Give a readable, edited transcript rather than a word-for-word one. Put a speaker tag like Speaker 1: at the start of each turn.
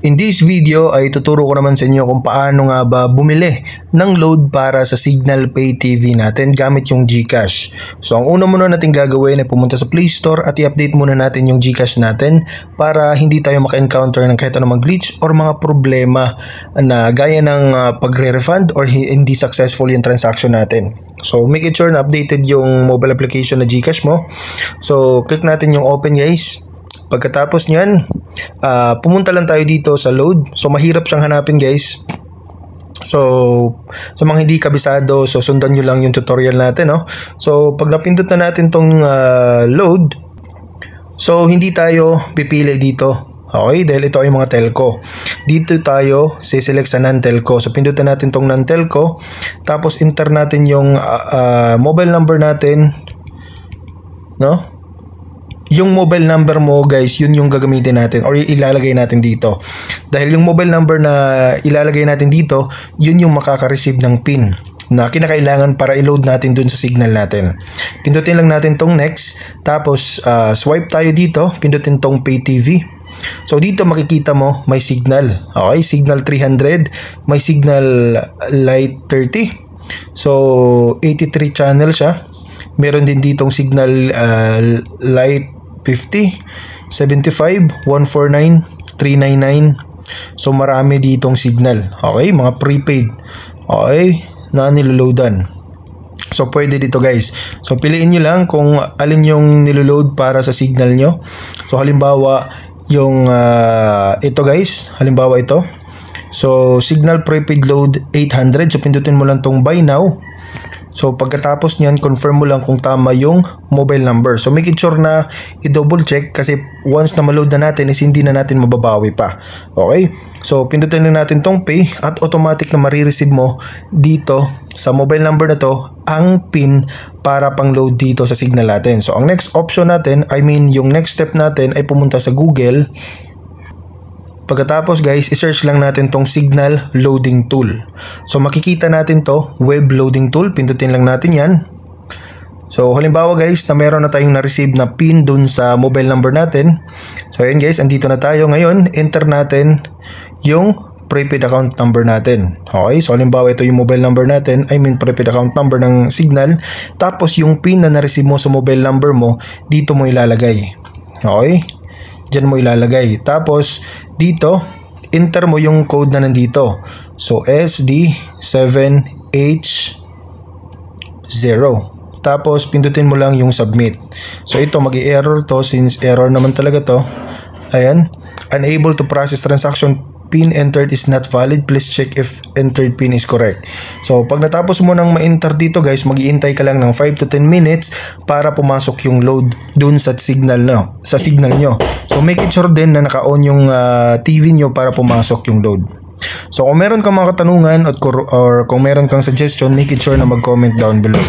Speaker 1: In this video ay tuturo ko naman sa inyo kung paano nga ba bumili ng load para sa Signal Pay TV natin gamit yung GCash. So ang una muna natin gagawin ay pumunta sa Play Store at i-update muna natin yung GCash natin para hindi tayo maka-encounter ng kahit anumang glitch or mga problema na gaya ng pagre-refund or hindi successful yung transaction natin. So make it sure na updated yung mobile application na GCash mo. So click natin yung open guys. Pagkatapos nyan, pumunta lang tayo dito sa load. So mahirap siyang hanapin guys. So sa mga hindi kabisado, so sundan nyo lang yung tutorial natin, no? So pag napindot na natin tong load, so hindi tayo pipili dito. Okay, dahil ito ay mga telco. Dito tayo siselect sa non-telco. So pindutan natin tong non-telco. Tapos enter natin yung mobile number natin, no? Yung mobile number mo guys, yun yung gagamitin natin or ilalagay natin dito. Dahil yung mobile number na ilalagay natin dito, yun yung makaka-receive ng PIN na kinakailangan para i-load natin dun sa signal natin. Pindutin lang natin tong next. Tapos swipe tayo dito, pindutin tong Pay TV. So dito makikita mo may signal. Okay, signal 300, may signal light 30. So 83 channel siya. Meron din ditong signal light 50, 75, 149, 399. So marami ditong signal. Okay, mga prepaid. Okay, na niloloadan. So pwede dito guys. So piliin nyo lang kung alin yung niloload para sa signal nyo. So halimbawa yung ito guys, halimbawa ito. So signal prepaid load 800. So pindutin mo lang tong buy now. So pagkatapos niyan, confirm mo lang kung tama yung mobile number. So make it sure na i-double check kasi once na ma-load na natin is hindi na natin mababawi pa. Okay? So pindutin lang natin tong pay at automatic na marireceive mo dito sa mobile number na to ang PIN para pang load dito sa signal natin. So ang next option natin, yung next step natin ay pumunta sa Google. Pagkatapos guys, i-search lang natin tong Signal Loading Tool. So makikita natin to, Web Loading Tool. Pindutin lang natin yan. So halimbawa guys, na meron na tayong na-receive na PIN dun sa mobile number natin. So ayan guys, andito na tayo. Ngayon, enter natin yung prepaid account number natin. Okay, so halimbawa ito yung mobile number natin, prepaid account number ng Signal. Tapos yung PIN na na-receive mo sa mobile number mo, dito mo ilalagay. Okay, dyan mo ilalagay. Tapos dito, enter mo yung code na nandito. So SD7H0. Tapos pindutin mo lang yung submit. So ito magi-error to since error naman talaga to. Ayan, unable to process transaction, PIN entered is not valid. Please check if entered PIN is correct. So pag natapos mo nang ma-enter dito guys, mag-iintay ka lang ng 5 to 10 minutes para pumasok yung load dun sa signal nyo. So make it sure din na naka-on yung TV nyo para pumasok yung load. So kung meron kang mga katanungan or kung meron kang suggestion, make it sure na mag-comment down below.